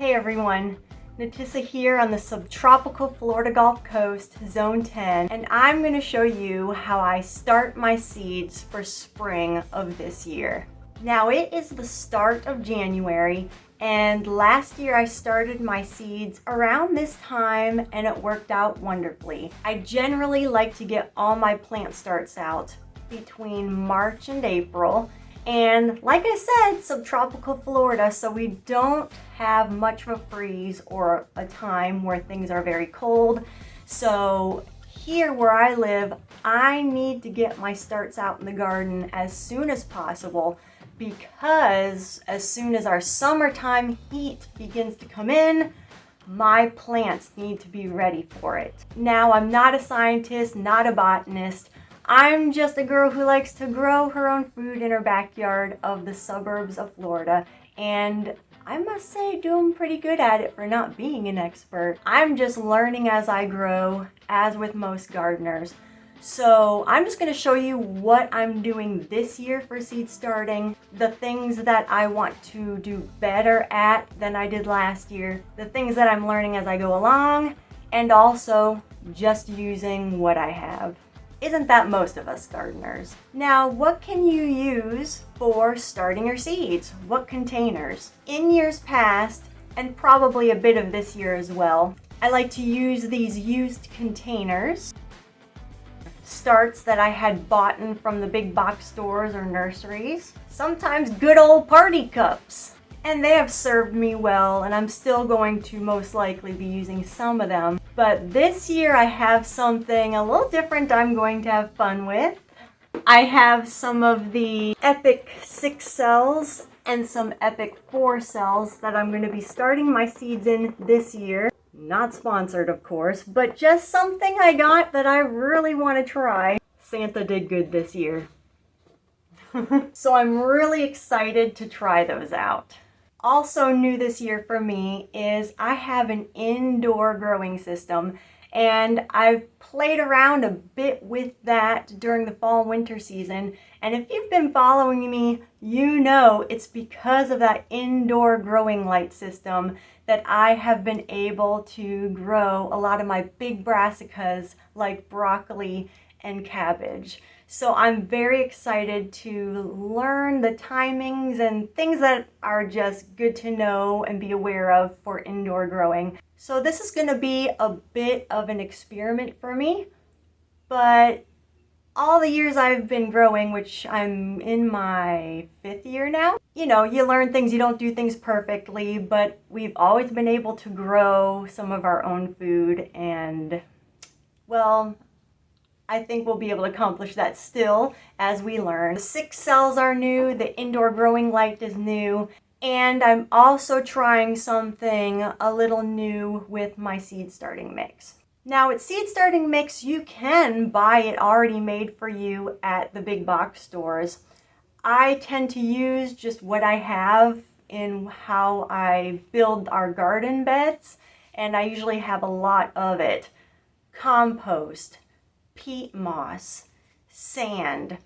Hey everyone, Natissa here on the Subtropical Florida Gulf Coast, Zone 10, and I'm going to show you how I start my seeds for spring of this year. Now it is the start of January, and last year I started my seeds around this time and it worked out wonderfully. I generally like to get all my plant starts out between March and April. And like I said, subtropical Florida, so we don't have much of a freeze or a time where things are very cold. So here where I live, I need to get my starts out in the garden as soon as possible, because as soon as our summertime heat begins to come in, my plants need to be ready for it. Now, I'm not a scientist, not a botanist. I'm just a girl who likes to grow her own food in her backyard of the suburbs of Florida, and I must say doing pretty good at it for not being an expert. I'm just learning as I grow, as with most gardeners. So I'm just going to show you what I'm doing this year for seed starting, the things that I want to do better at than I did last year, the things that I'm learning as I go along, and also just using what I have. Isn't that most of us gardeners? Now, what can you use for starting your seeds? What containers? In years past, and probably a bit of this year as well, I like to use these used containers. Starts that I had bought from the big box stores or nurseries. Sometimes good old party cups. And they have served me well, and I'm still going to most likely be using some of them. But this year I have something a little different I'm going to have fun with. I have some of the Epic 6 cells and some Epic 4 cells that I'm going to be starting my seeds in this year. Not sponsored, of course, but just something I got that I really want to try. Santa did good this year. So I'm really excited to try those out. Also new this year for me is I have an indoor growing system, and I've played around a bit with that during the fall and winter season. And if you've been following me, you know it's because of that indoor growing light system that I have been able to grow a lot of my big brassicas like broccoli and cabbage. So I'm very excited to learn the timings and things that are just good to know and be aware of for indoor growing. So this is going to be a bit of an experiment for me, but all the years I've been growing, which I'm in my 5th year now, you know, you learn things, you don't do things perfectly, but we've always been able to grow some of our own food, and well, I think we'll be able to accomplish that still as we learn. The 6 cells are new, the indoor growing light is new, and I'm also trying something a little new with my seed starting mix. Now with seed starting mix, you can buy it already made for you at the big box stores. I tend to use just what I have in how I build our garden beds, and I usually have a lot of it. Compost, peat moss, sand.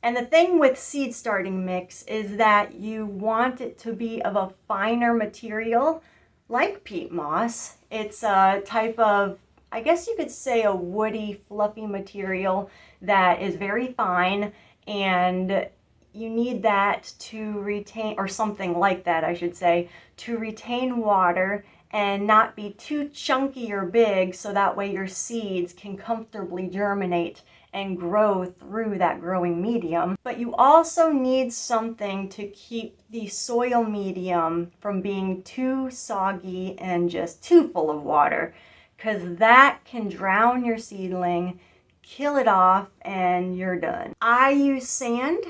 And the thing with seed starting mix is that you want it to be of a finer material like peat moss. It's a type of, I guess you could say, a woody, fluffy material that is very fine, and you need that to retain, or something like that I should say, to retain water and not be too chunky or big, so that way your seeds can comfortably germinate and grow through that growing medium. But you also need something to keep the soil medium from being too soggy and just too full of water, because that can drown your seedling, kill it off, and you're done. I use sand.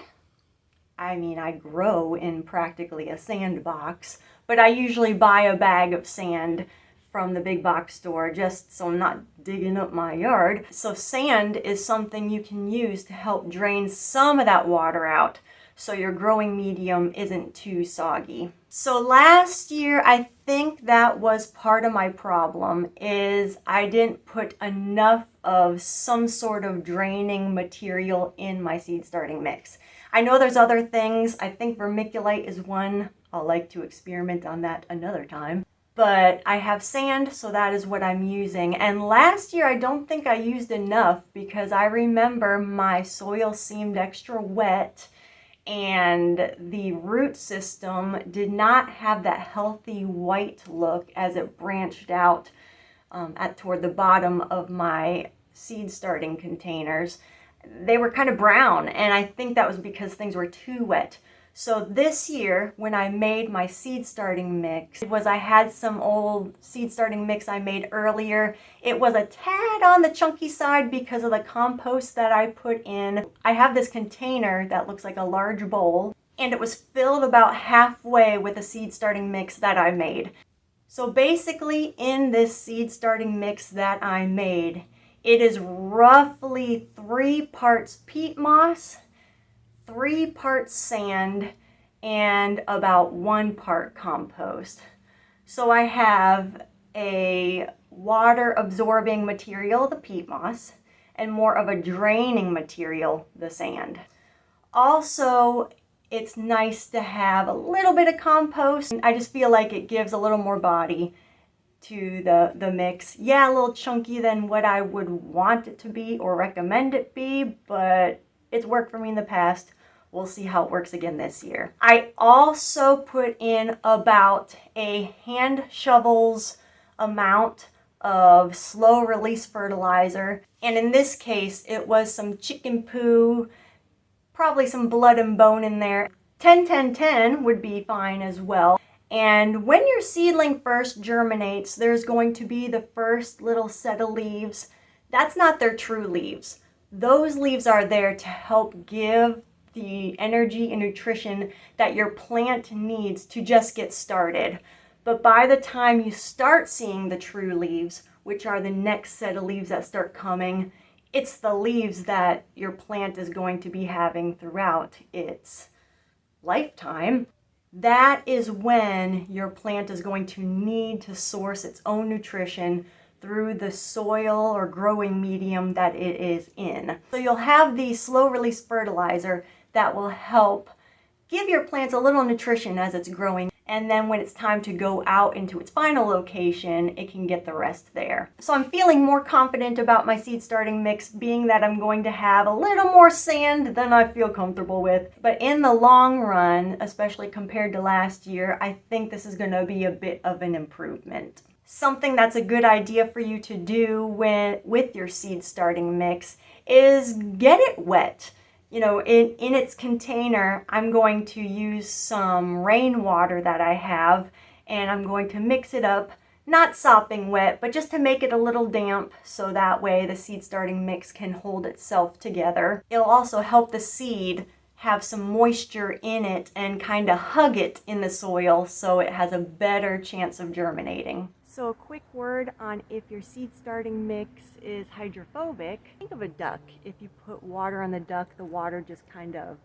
I mean, I grow in practically a sandbox, but I usually buy a bag of sand from the big box store just so I'm not digging up my yard. So sand is something you can use to help drain some of that water out so your growing medium isn't too soggy. So last year, I think that was part of my problem, is I didn't put enough of some sort of draining material in my seed starting mix. I know there's other things. I think vermiculite is one. I'll like to experiment on that another time. but I have sand, so that is what I'm using. And last year I don't think I used enough because I remember my soil seemed extra wet and the root system did not have that healthy white look as it branched out toward the bottom of my seed starting containers. They were kind of brown, and I think that was because things were too wet. So this year, when I made my seed starting mix, I had some old seed starting mix I made earlier. It was a tad on the chunky side because of the compost that I put in. I have this container that looks like a large bowl, and it was filled about halfway with a seed starting mix that I made. So basically, in this seed starting mix that I made, it is roughly 3 parts peat moss, 3 parts sand, and about 1 part compost. So I have a water absorbing material, the peat moss, and more of a draining material, the sand. Also, it's nice to have a little bit of compost. I just feel like it gives a little more body to the mix. Yeah, a little chunky than what I would want it to be or recommend it be, but it's worked for me in the past. We'll see how it works again this year. I also put in about a hand shovel's amount of slow release fertilizer. And in this case, it was some chicken poo, probably some blood and bone in there. 10-10-10 would be fine as well. And when your seedling first germinates, there's going to be the first little set of leaves. That's not their true leaves. Those leaves are there to help give the energy and nutrition that your plant needs to just get started. But by the time you start seeing the true leaves, which are the next set of leaves that start coming, it's the leaves that your plant is going to be having throughout its lifetime. That is when your plant is going to need to source its own nutrition through the soil or growing medium that it is in. So you'll have the slow release fertilizer that will help give your plants a little nutrition as it's growing. And then when it's time to go out into its final location, it can get the rest there. So I'm feeling more confident about my seed starting mix, being that I'm going to have a little more sand than I feel comfortable with. But in the long run, especially compared to last year, I think this is going to be a bit of an improvement. Something that's a good idea for you to do with your seed starting mix is get it wet. You know, in its container, I'm going to use some rainwater that I have, and I'm going to mix it up, not sopping wet, but just to make it a little damp, so that way the seed starting mix can hold itself together. It'll also help the seed have some moisture in it and kind of hug it in the soil so it has a better chance of germinating. So a quick word on if your seed starting mix is hydrophobic. Think of a duck. If you put water on the duck, the water just kind of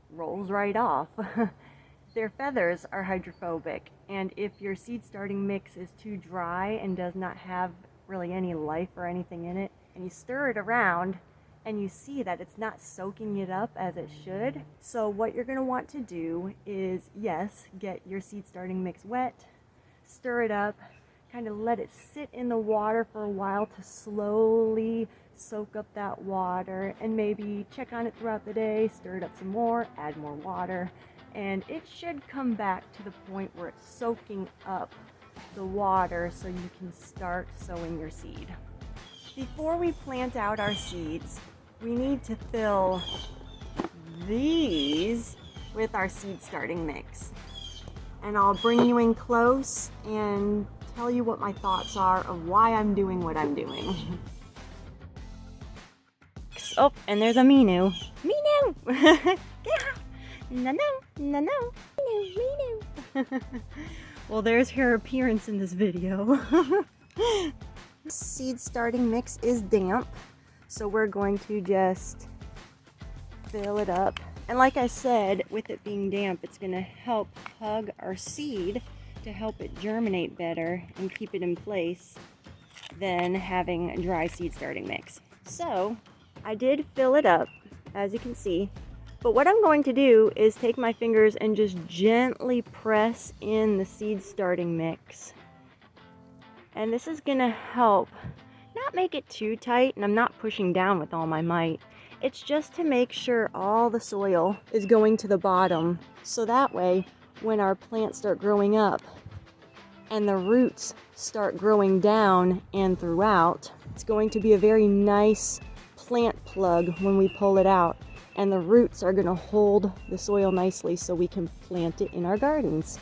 rolls right off. Their feathers are hydrophobic, and if your seed starting mix is too dry and does not have really any life or anything in it, and you stir it around and you see that it's not soaking it up as it should. So what you're going to want to do is, yes, get your seed starting mix wet, stir it up, kind of let it sit in the water for a while to slowly soak up that water, and maybe check on it throughout the day, stir it up some more, add more water, and it should come back to the point where it's soaking up the water so you can start sowing your seed. Before we plant out our seeds, we need to fill these with our seed starting mix. And I'll bring you in close and tell you what my thoughts are of why I'm doing what I'm doing. Oh, and there's a Minu. Minu! No, Minu. Well, there's her appearance in this video. Seed starting mix is damp, so we're going to just fill it up. And like I said, with it being damp, it's going to help hug our seed to help it germinate better and keep it in place than having a dry seed starting mix. So I did fill it up, as you can see, But what I'm going to do is take my fingers and just gently press in the seed starting mix. And this is gonna help not make it too tight, and I'm not pushing down with all my might. It's just to make sure all the soil is going to the bottom, so that way when our plants start growing up and the roots start growing down and throughout, it's going to be a very nice plant plug when we pull it out, and the roots are going to hold the soil nicely so we can plant it in our gardens.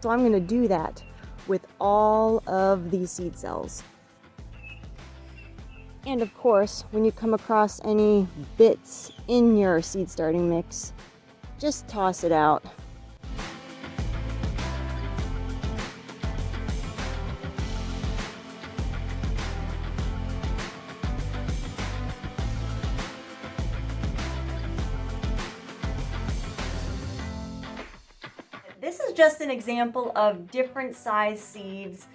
So I'm going to do that with all of these seed cells. And of course, when you come across any bits in your seed starting mix, just toss it out. This is just an example of different size seeds,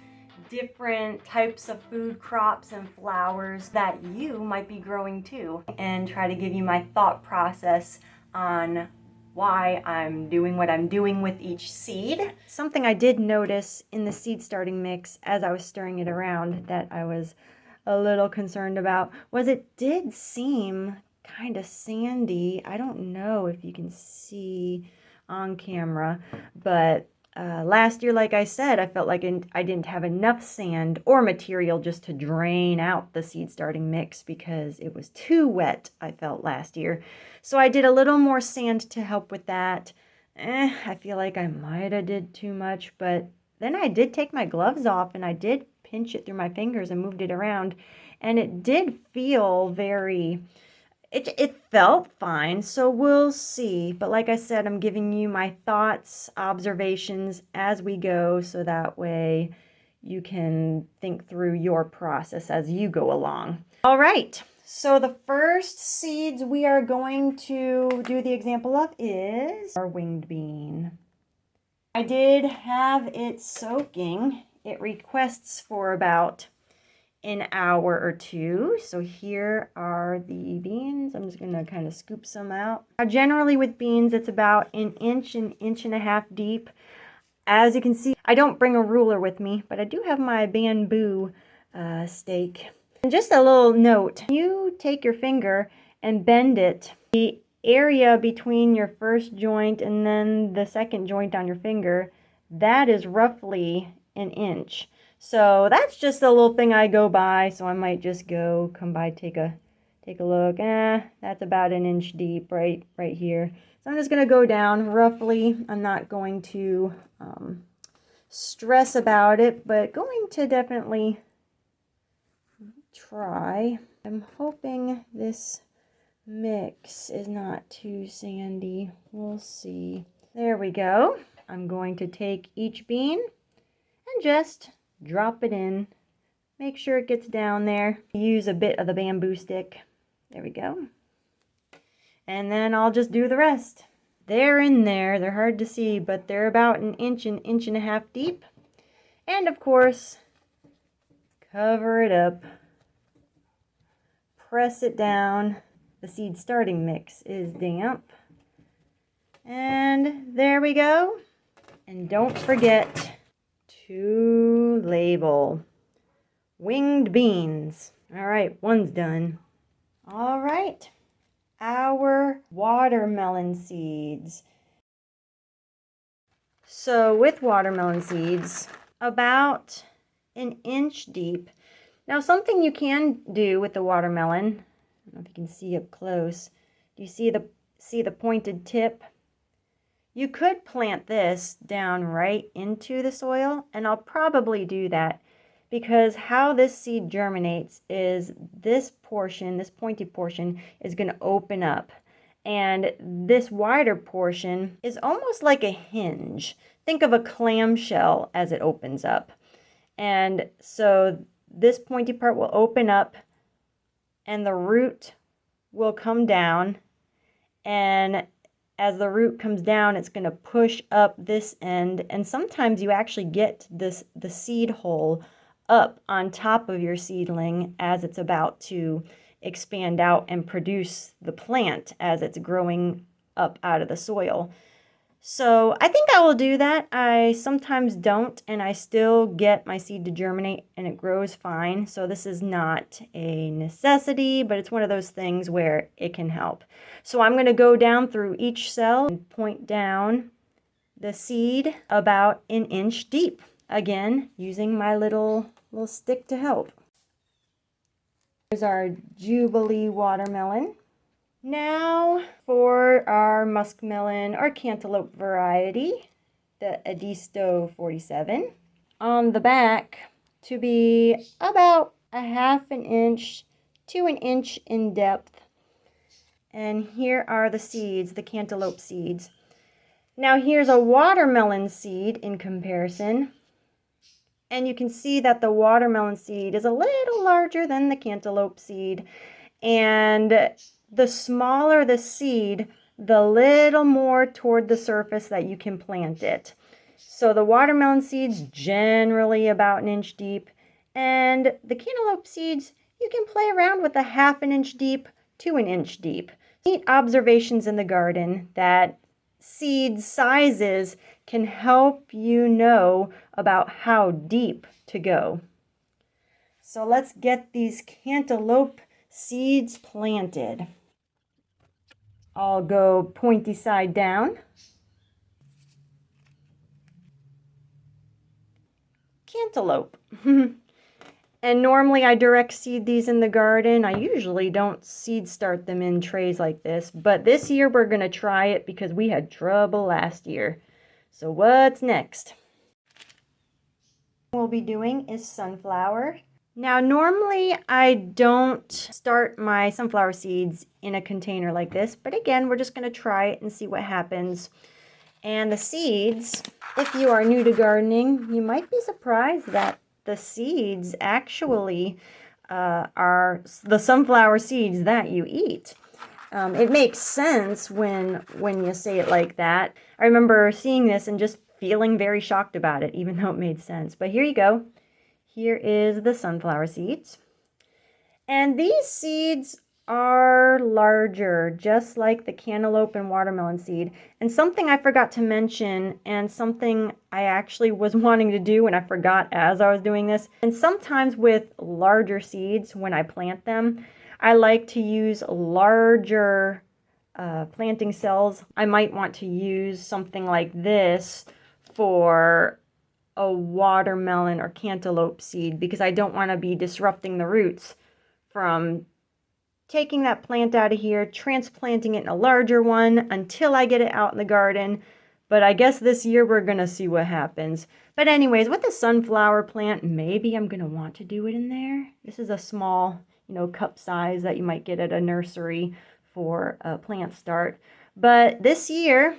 different types of food crops and flowers that you might be growing too, and try to give you my thought process on why I'm doing what I'm doing with each seed. Something I did notice in the seed starting mix as I was stirring it around that I was a little concerned about was it did seem kind of sandy. I don't know if you can see on camera, but last year, like I said, I felt like I didn't have enough sand or material just to drain out the seed starting mix because it was too wet, I felt, last year. So I did a little more sand to help with that. I feel like I might have did too much, but then I did take my gloves off and I did pinch it through my fingers and moved it around, and it did feel very... It felt fine, so we'll see. But like I said, I'm giving you my thoughts, observations as we go, so that way you can think through your process as you go along. All right, so the first seeds we are going to do the example of is our winged bean. I did have it soaking. It requests for about an hour or two. So here are the beans. I'm just going to kind of scoop some out. Now, generally with beans, it's about an inch and a half deep. As you can see, I don't bring a ruler with me, but I do have my bamboo stake. And just a little note, you take your finger and bend it. The area between your first joint and then the second joint on your finger, that is roughly an inch. So that's just a little thing I go by, so I might just come by, take a look. That's about an inch deep right here. So I'm just going to go down roughly. I'm not going to stress about it, but going to definitely try. I'm hoping this mix is not too sandy. We'll see. There we go. I'm going to take each bean and just drop it in. Make sure it gets down there. Use a bit of the bamboo stick. There we go. And then I'll just do the rest. They're in there. They're hard to see, but they're about an inch and a half deep. And of course, cover it up. Press it down. The seed starting mix is damp. And there we go. And don't forget to label. Winged beans. All right, one's done. All right, our watermelon seeds. So with watermelon seeds, about an inch deep. Now something you can do with the watermelon, I don't know if you can see up close. Do you see the pointed tip? You could plant this down right into the soil, and I'll probably do that because how this seed germinates is this portion, this pointy portion, is going to open up. And this wider portion is almost like a hinge. Think of a clamshell as it opens up. And so this pointy part will open up and the root will come down, and as the root comes down, it's going to push up this end, and sometimes you actually get the seed hole up on top of your seedling as it's about to expand out and produce the plant as it's growing up out of the soil. So I think I will do that. I sometimes don't, and I still get my seed to germinate and it grows fine. So this is not a necessity, but it's one of those things where it can help. So I'm going to go down through each cell and point down the seed about an inch deep. Again, using my little stick to help. Here's our Jubilee watermelon. Now for our muskmelon or cantaloupe variety, the Edisto 47. On the back to be about a half an inch to an inch in depth. And here are the seeds, the cantaloupe seeds. Now here's a watermelon seed in comparison. And you can see that the watermelon seed is a little larger than the cantaloupe seed. And the smaller the seed, the little more toward the surface that you can plant it. So the watermelon seeds generally about an inch deep, and the cantaloupe seeds, you can play around with a half an inch deep to an inch deep. Neat observations in the garden that seed sizes can help you know about how deep to go. So let's get these cantaloupe seeds planted. I'll go pointy side down. Cantaloupe. And normally I direct seed these in the garden. I usually don't seed start them in trays like this, but this year we're going to try it because we had trouble last year. So what's next? What we'll be doing is sunflower. Now normally I don't start my sunflower seeds in a container like this, but again we're just going to try it and see what happens. And the seeds, if you are new to gardening, you might be surprised that the seeds actually are the sunflower seeds that you eat. It makes sense when you say it like that. I remember seeing this and just feeling very shocked about it, even though it made sense. But here you go. Here is the sunflower seeds. And these seeds are larger, just like the cantaloupe and watermelon seed. And something I forgot to mention, and something I actually was wanting to do and I forgot as I was doing this, and sometimes with larger seeds, when I plant them, I like to use larger planting cells. I might want to use something like this for a watermelon or cantaloupe seed because I don't want to be disrupting the roots from taking that plant out of here, transplanting it in a larger one until I get it out in the garden. But I guess this year we're going to see what happens. But anyways, with the sunflower plant, maybe I'm going to want to do it in there. This is a small, cup size that you might get at a nursery for a plant start. But this year,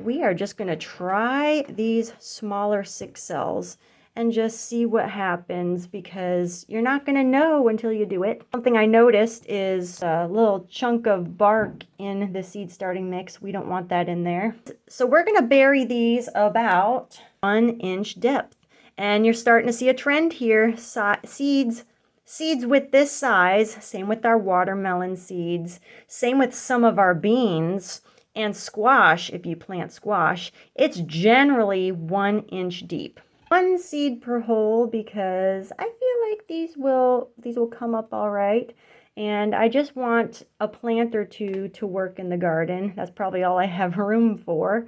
we are just going to try these smaller 6 cells and just see what happens because you're not going to know until you do it. Something I noticed is a little chunk of bark in the seed starting mix. We don't want that in there. So we're going to bury these about 1 inch depth. And you're starting to see a trend here. Seeds with this size, same with our watermelon seeds, same with some of our beans. And squash, if you plant squash, it's generally 1 inch deep. 1 seed per hole because I feel like these will come up all right. And I just want a plant or two to work in the garden. That's probably all I have room for.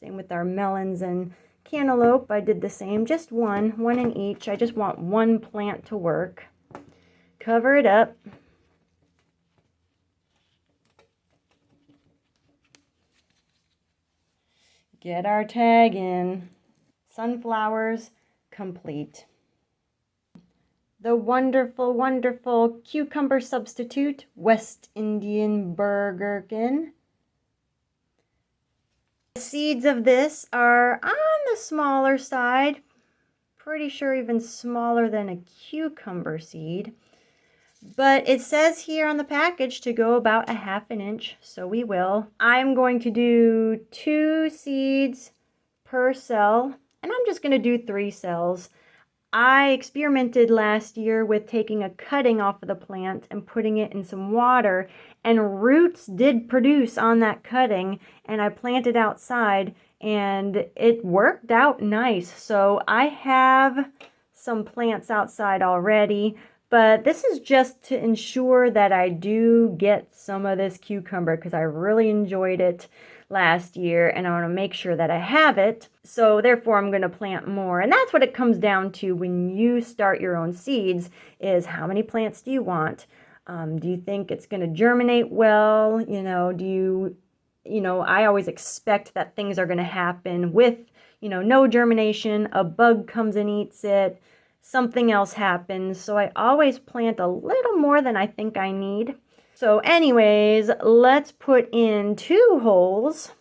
Same with our melons and cantaloupe. I did the same, just one in each. I just want 1 plant to work. Cover it up. Get our tag in. Sunflowers complete. The wonderful, wonderful cucumber substitute, West Indian Burgerkin. The seeds of this are on the smaller side. Pretty sure even smaller than a cucumber seed. But it says here on the package to go about a half an inch, so we will. I'm going to do 2 seeds per cell, and I'm just going to do 3 cells. I experimented last year with taking a cutting off of the plant and putting it in some water, and roots did produce on that cutting, and I planted outside and it worked out nice. So I have some plants outside already, but this is just to ensure that I do get some of this cucumber because I really enjoyed it last year and I want to make sure that I have it. So therefore I'm going to plant more. And that's what it comes down to when you start your own seeds, is how many plants do you want? Do you think it's going to germinate well? I always expect that things are going to happen with, no germination. A bug comes and eats it. Something else happens. So I always plant a little more than I think I need. So anyways, let's put in 2 holes,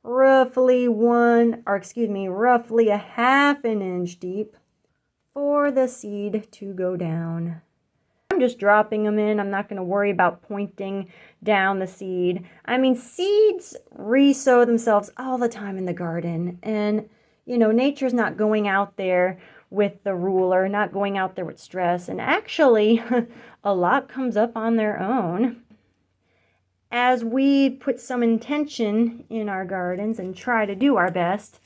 roughly a half an inch deep for the seed to go down. I'm just dropping them in. I'm not going to worry about pointing down the seed. I mean, seeds re-sow themselves all the time in the garden. And, nature's not going out there with the ruler, not going out there with stress. And actually, a lot comes up on their own. As we put some intention in our gardens and try to do our best,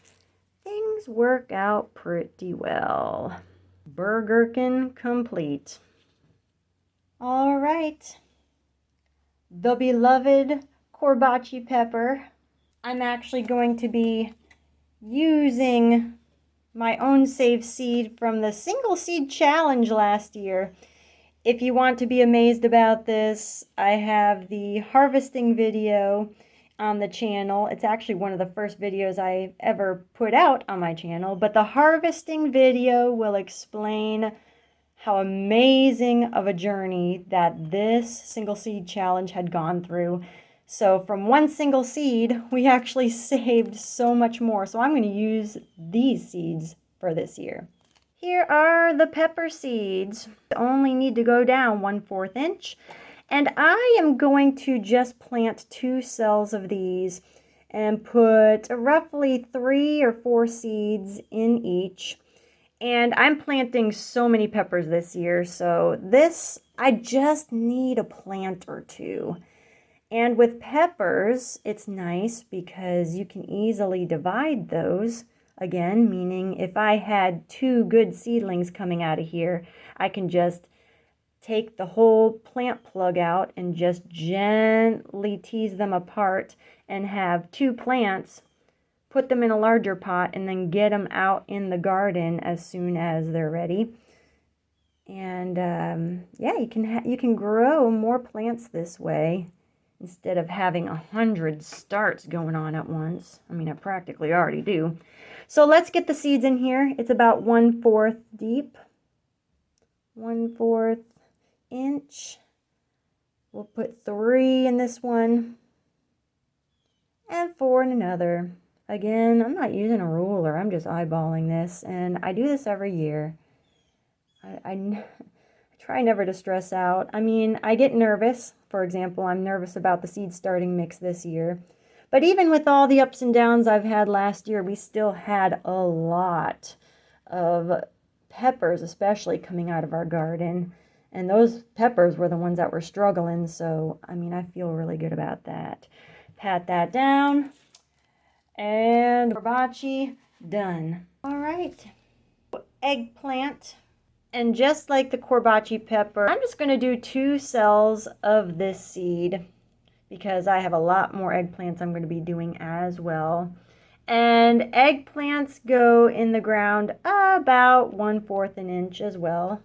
things work out pretty well. Burgerkin complete. All right, the beloved Corbaci pepper. I'm actually going to be using my own saved seed from the single seed challenge last year. If you want to be amazed about this, I have the harvesting video on the channel. It's actually one of the first videos I ever put out on my channel, but the harvesting video will explain how amazing of a journey that this single seed challenge had gone through. So from one single seed, we actually saved so much more. So I'm going to use these seeds for this year. Here are the pepper seeds. Only need to go down 1/4 inch. And I am going to just plant 2 cells of these and put roughly 3 or 4 seeds in each. And I'm planting so many peppers this year, so I just need a plant or 2. And with peppers, it's nice because you can easily divide those. Again, meaning if I had 2 good seedlings coming out of here, I can just take the whole plant plug out and just gently tease them apart and have 2 plants, put them in a larger pot, and then get them out in the garden as soon as they're ready. And yeah, you can grow more plants this way instead of having 100 starts going on at once. I mean, I practically already do. So let's get the seeds in here. It's about 1/4 deep, 1/4 inch. We'll put 3 in this one and 4 in another. Again, I'm not using a ruler. I'm just eyeballing this, and I do this every year. I try never to stress out. I mean, I get nervous. For example, I'm nervous about the seed starting mix this year. But even with all the ups and downs I've had last year, we still had a lot of peppers, especially coming out of our garden. And those peppers were the ones that were struggling. So, I mean, I feel really good about that. Pat that down. And Corbaci done. All right. Eggplant. And just like the Corbaci pepper, I'm just going to do 2 cells of this seed because I have a lot more eggplants I'm going to be doing as well. And eggplants go in the ground about 1/4 an inch as well.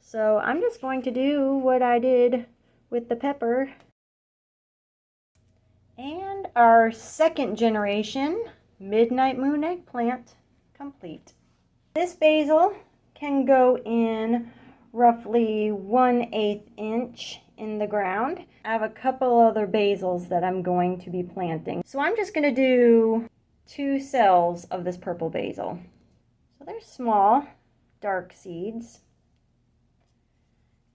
So I'm just going to do what I did with the pepper. And our 2nd generation Midnight Moon eggplant complete. This basil can go in roughly 1/8 inch in the ground. I have a couple other basils that I'm going to be planting. So I'm just going to do 2 cells of this purple basil. So they're small, dark seeds.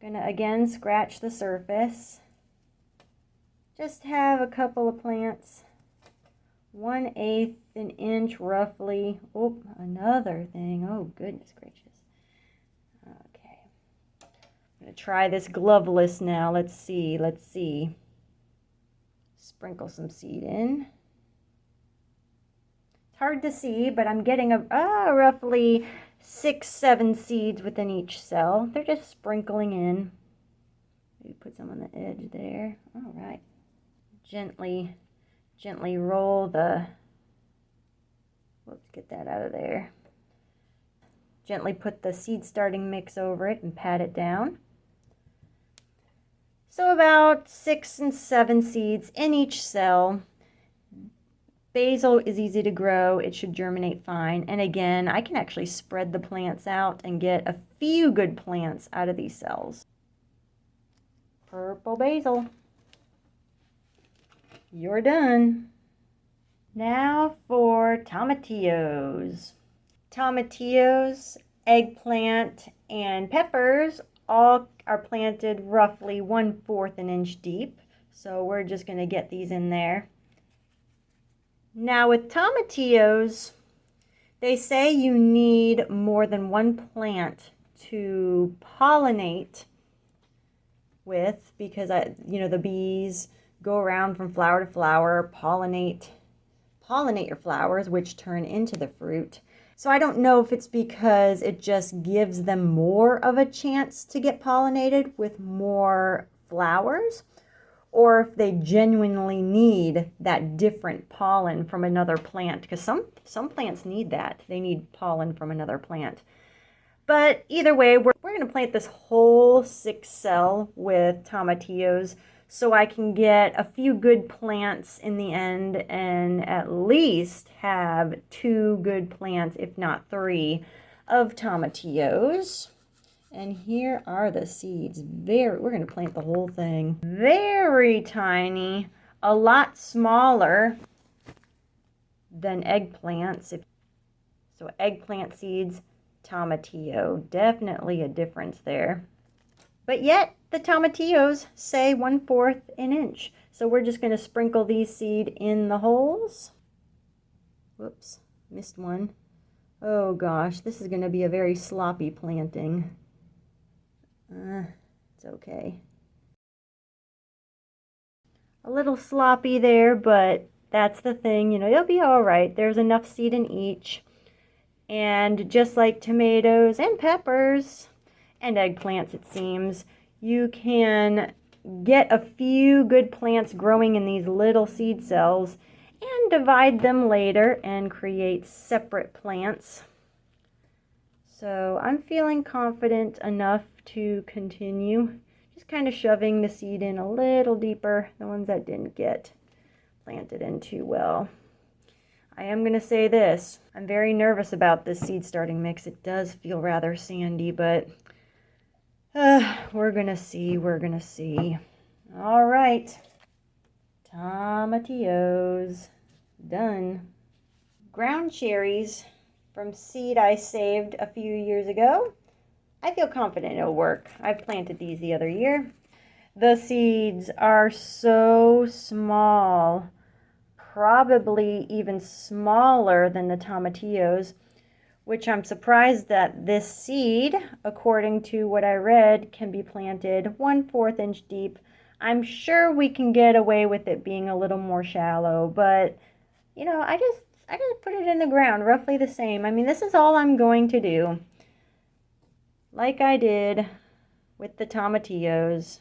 Gonna again scratch the surface. Just have a couple of plants. 1/8 an inch roughly. Oh, another thing. Oh, goodness gracious. I'm gonna try this gloveless now. Let's see. Sprinkle some seed in. It's hard to see, but I'm getting roughly 6-7 seeds within each cell. They're just sprinkling in. Maybe put some on the edge there. All right. Gently roll the, whoops, get that out of there. Gently put the seed starting mix over it and pat it down. So about 6 and 7 seeds in each cell. Basil is easy to grow. It should germinate fine. And again, I can actually spread the plants out and get a few good plants out of these cells. Purple basil. You're done. Now for tomatillos. Tomatillos, eggplant, and peppers all are planted roughly 1/4 an inch deep. So we're just going to get these in there. Now with tomatillos, they say you need more than one plant to pollinate with, because the bees go around from flower to flower, pollinate your flowers, which turn into the fruit. So I don't know if it's because it just gives them more of a chance to get pollinated with more flowers, or if they genuinely need that different pollen from another plant, because some plants need that. They need pollen from another plant. But either way, we're going to plant this whole 6 cell with tomatillos so I can get a few good plants in the end and at least have 2 good plants, if not 3, of tomatillos. And here are the seeds. We're going to plant the whole thing. Very tiny, a lot smaller than eggplants. So eggplant seeds, tomatillo, definitely a difference there. But yet the tomatillos say 1/4 an inch. So we're just going to sprinkle these seed in the holes. Whoops, missed one. Oh gosh, this is going to be a very sloppy planting. It's okay. A little sloppy there, but that's the thing, you'll be all right. There's enough seed in each. And just like tomatoes and peppers and eggplants, it seems, you can get a few good plants growing in these little seed cells and divide them later and create separate plants. So I'm feeling confident enough to continue, just kind of shoving the seed in a little deeper, the ones that didn't get planted in too well. I am going to say this, I'm very nervous about this seed starting mix. It does feel rather sandy, but we're going to see. All right, tomatillos, done. Ground cherries from seed I saved a few years ago. I feel confident it'll work. I planted these the other year. The seeds are so small, probably even smaller than the tomatillos, which I'm surprised that this seed, according to what I read, can be planted 1/4 inch deep. I'm sure we can get away with it being a little more shallow, but I just put it in the ground roughly the same. I mean, this is all I'm going to do, like I did with the tomatillos.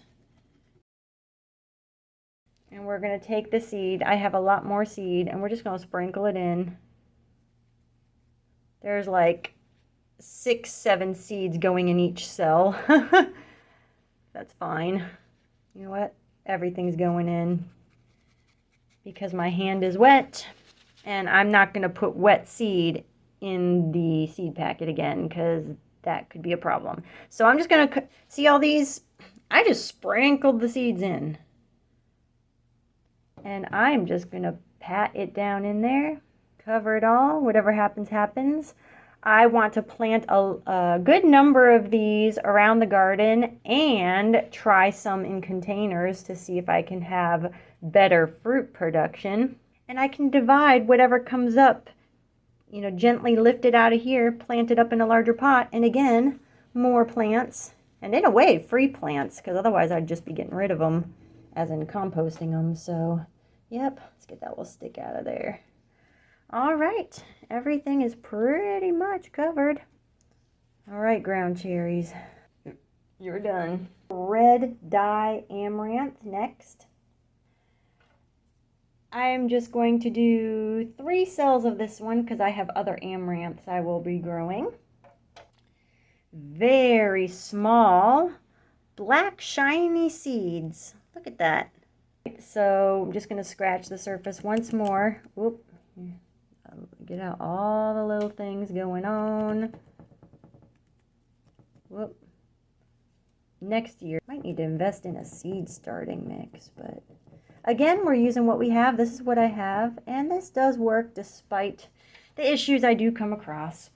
And we're going to take the seed. I have a lot more seed, and we're just going to sprinkle it in. There's like 6-7 seeds going in each cell. That's fine. You know what? Everything's going in because my hand is wet, and I'm not going to put wet seed in the seed packet again because that could be a problem. So I'm just going to see all these. I just sprinkled the seeds in. And I'm just going to pat it down in there, cover it all, whatever happens, happens. I want to plant a good number of these around the garden and try some in containers to see if I can have better fruit production. And I can divide whatever comes up, gently lift it out of here, plant it up in a larger pot, and again, more plants And in a way, free plants, because otherwise I'd just be getting rid of them, as in composting them. So, yep, let's get that little stick out of there. All right, everything is pretty much covered. All right, ground cherries, you're done. Red dye amaranth next. I'm just going to do 3 cells of this one because I have other amaranths I will be growing. Very small, black shiny seeds. Look at that. So I'm just going to scratch the surface once more. Whoop. Get out all the little things going on. Whoop. Next year, might need to invest in a seed starting mix, but again, we're using what we have. This is what I have, and this does work despite the issues I do come across.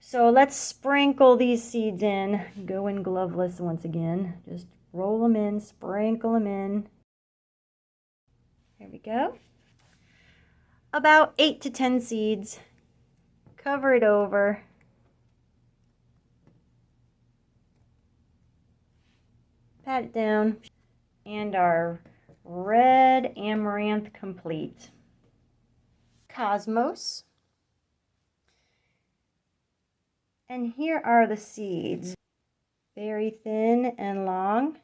So let's sprinkle these seeds in. Go in gloveless once again. Just roll them in, sprinkle them in. There we go. About 8 to 10 seeds. Cover it over. Pat it down. And our red amaranth complete. Cosmos. And here are the seeds. Very thin and long.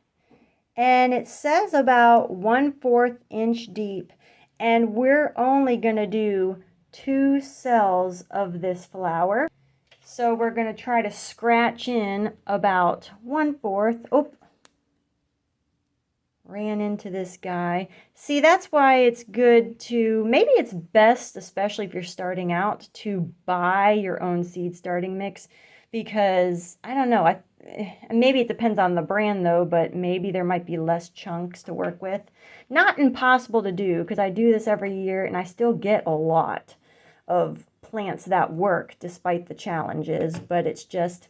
And it says about 1/4 inch deep. And we're only going to do 2 cells of this flower. So we're going to try to scratch in about 1/4. Oh, ran into this guy. See, that's why it's good to, maybe it's best, especially if you're starting out, to buy your own seed starting mix, because I don't know, maybe it depends on the brand though, but maybe there might be less chunks to work with. Not impossible to do, because I do this every year and I still get a lot of plants that work despite the challenges, but it's just,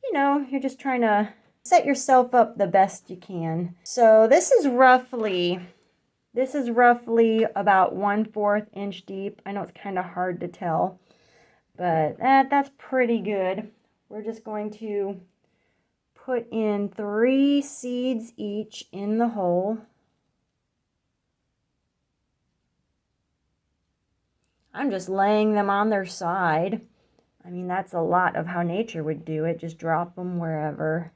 you know, you're just trying to set yourself up the best you can. So this is roughly about 1/4 inch deep. I know it's kind of hard to tell, but that's pretty good. We're just going to put in 3 seeds each in the hole. I'm just laying them on their side. I mean, that's a lot of how nature would do it. Just drop them wherever.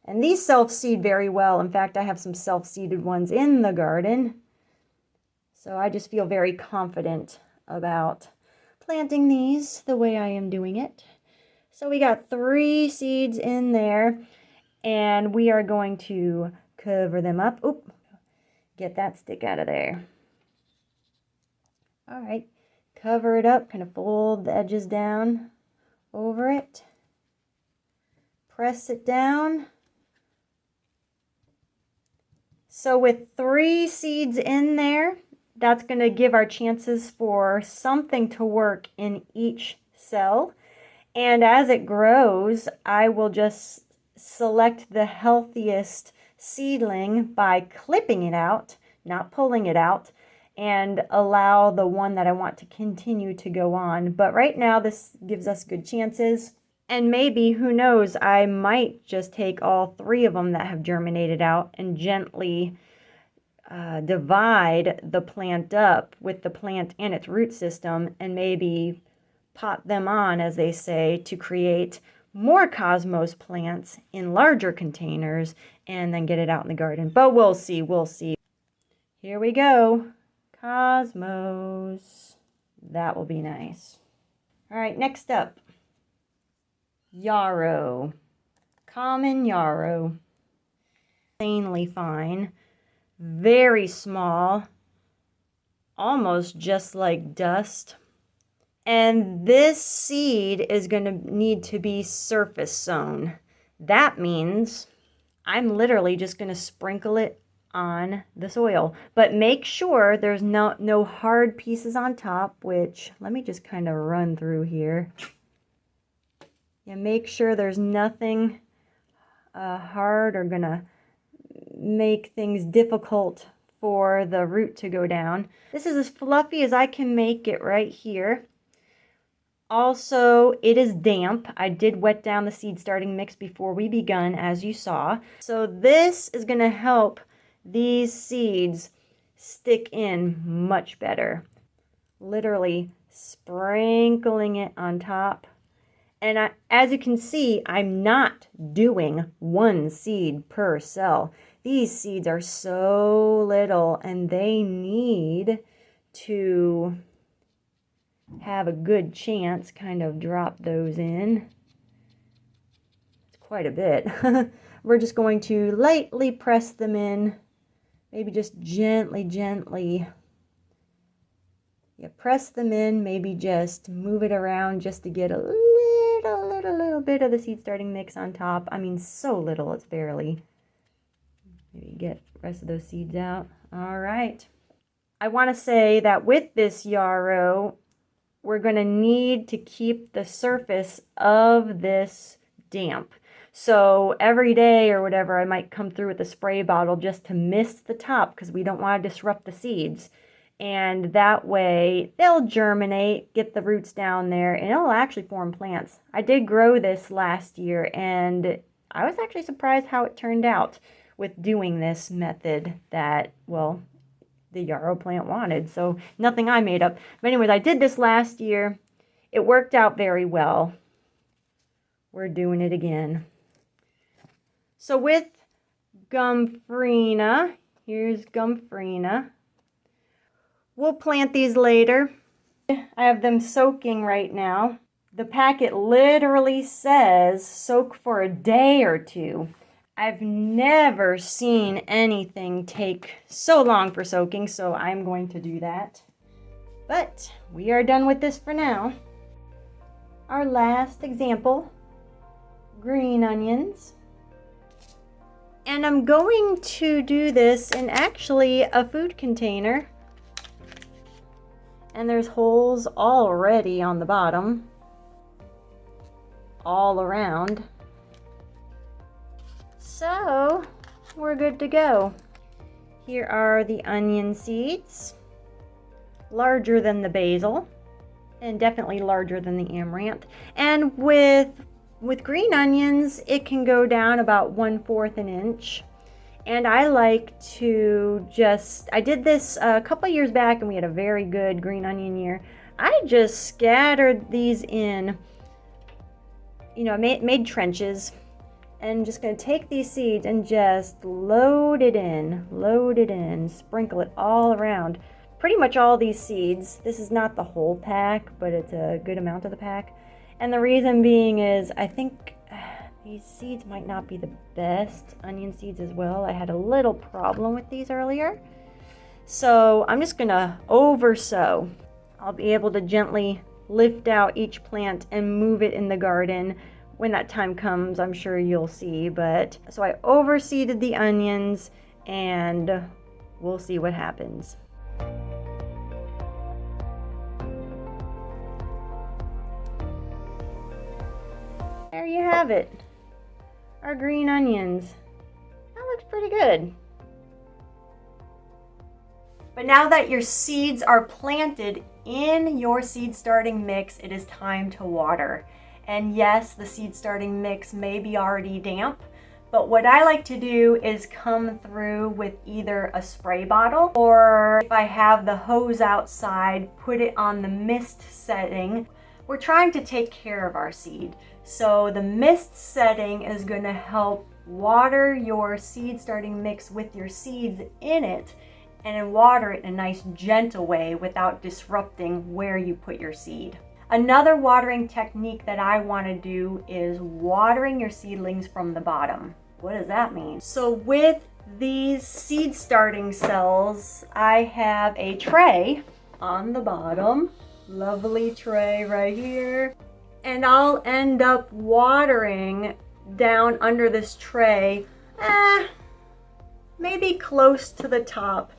And these self-seed very well. In fact, I have some self-seeded ones in the garden. So I just feel very confident about planting these the way I am doing it. So we got 3 seeds in there, and we are going to cover them up. Oop, get that stick out of there. All right, cover it up, kind of fold the edges down over it. Press it down. So with 3 seeds in there, that's going to give our chances for something to work in each cell. And as it grows, I will just select the healthiest seedling by clipping it out, not pulling it out, and allow the one that I want to continue to go on. But right now, this gives us good chances. And maybe, who knows, I might just take all 3 of them that have germinated out and gently divide the plant up with the plant and its root system, and maybe pot them on, as they say, to create more cosmos plants in larger containers and then get it out in the garden. But we'll see, we'll see. Here we go. Cosmos. That will be nice. All right, next up. Yaro. Common yarrow. Insanely fine. Very small. Almost just like dust. And this seed is going to need to be surface sown. That means I'm literally just going to sprinkle it on the soil. But make sure there's no hard pieces on top, which let me just kind of run through here. Yeah, make sure there's nothing hard or going to make things difficult for the root to go down. This is as fluffy as I can make it right here. Also, it is damp. I did wet down the seed starting mix before we begun, as you saw. So this is going to help these seeds stick in much better. Literally sprinkling it on top. And as you can see, I'm not doing one seed per cell. These seeds are so little and they need to have a good chance. Kind of drop those in. It's quite a bit. We're just going to lightly press them in. Maybe just gently. You press them in, maybe just move it around just to get a little bit of the seed starting mix on top. I mean, so little, it's barely. Maybe get the rest of those seeds out. All right. I want to say that with this yarrow, we're going to need to keep the surface of this damp. So every day or whatever, I might come through with a spray bottle just to mist the top because we don't want to disrupt the seeds. And that way they'll germinate, get the roots down there, and it'll actually form plants. I did grow this last year, and I was actually surprised how it turned out with doing this method that, well, the yarrow plant wanted. So nothing I made up. But anyways, I did this last year. It worked out very well. We're doing it again. So with Gomphrena, here's Gomphrena. We'll plant these later. I have them soaking right now. The packet literally says soak for a day or two. I've never seen anything take so long for soaking, so I'm going to do that. But we are done with this for now. Our last example, green onions. And I'm going to do this in actually a food container. And there's holes already on the bottom, all around. So we're good to go. Here are the onion seeds, larger than the basil, and definitely larger than the amaranth. And with green onions, it can go down about 1/4 an inch. And I like to I did this a couple years back and we had a very good green onion year. I just scattered these in, made trenches. And I'm just going to take these seeds and just load it in, sprinkle it all around. Pretty much all these seeds. This is not the whole pack, but it's a good amount of the pack. And the reason being is I think these seeds might not be the best onion seeds as well. I had a little problem with these earlier. So I'm just going to oversow. I'll be able to gently lift out each plant and move it in the garden. When that time comes, I'm sure you'll see. But so I overseeded the onions and we'll see what happens. There you have it. Our green onions. That looks pretty good. But now that your seeds are planted in your seed starting mix, it is time to water. And yes, the seed starting mix may be already damp, but what I like to do is come through with either a spray bottle, or if I have the hose outside, put it on the mist setting. We're trying to take care of our seed. So the mist setting is going to help water your seed starting mix with your seeds in it, and then water it in a nice gentle way without disrupting where you put your seed. Another watering technique that I want to do is watering your seedlings from the bottom. What does that mean? So with these seed starting cells, I have a tray on the bottom. Lovely tray right here. And I'll end up watering down under this tray, maybe close to the top.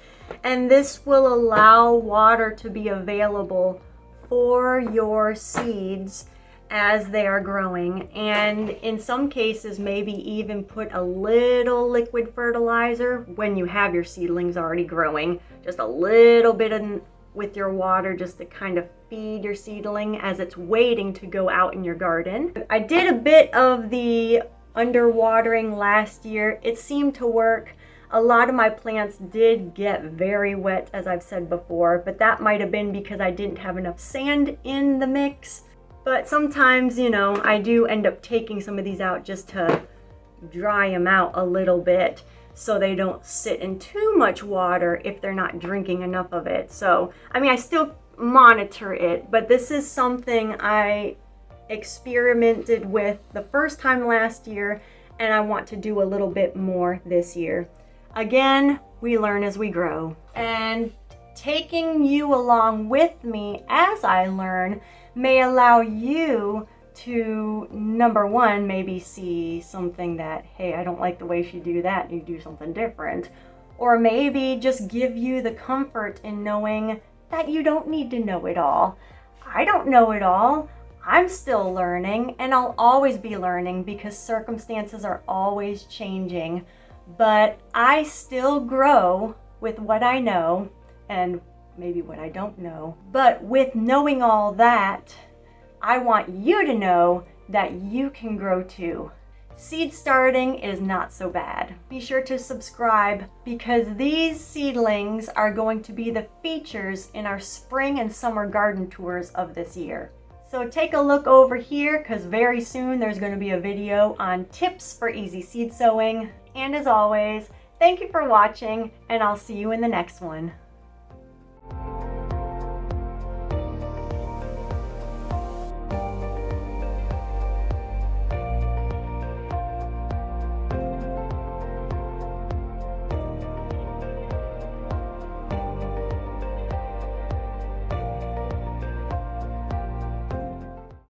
And this will allow water to be available for your seeds as they are growing. And in some cases, maybe even put a little liquid fertilizer when you have your seedlings already growing. Just a little bit of with your water just to kind of feed your seedling as it's waiting to go out in your garden. I did a bit of the underwatering last year. It seemed to work. A lot of my plants did get very wet, as I've said before, but that might have been because I didn't have enough sand in the mix. But sometimes, you know, I do end up taking some of these out just to dry them out a little bit so they don't sit in too much water if they're not drinking enough of it. So, I mean, I still monitor it, but this is something I experimented with the first time last year, and I want to do a little bit more this year. Again, we learn as we grow. And taking you along with me as I learn may allow you to, number one, maybe see something that, hey, I don't like the way she do that, you do something different. Or maybe just give you the comfort in knowing that you don't need to know it all. I don't know it all. I'm still learning, and I'll always be learning because circumstances are always changing. But I still grow with what I know and maybe what I don't know. But with knowing all that, I want you to know that you can grow too. Seed starting is not so bad. Be sure to subscribe because these seedlings are going to be the features in our spring and summer garden tours of this year. So take a look over here because very soon there's going to be a video on tips for easy seed sowing. And as always, thank you for watching, and I'll see you in the next one.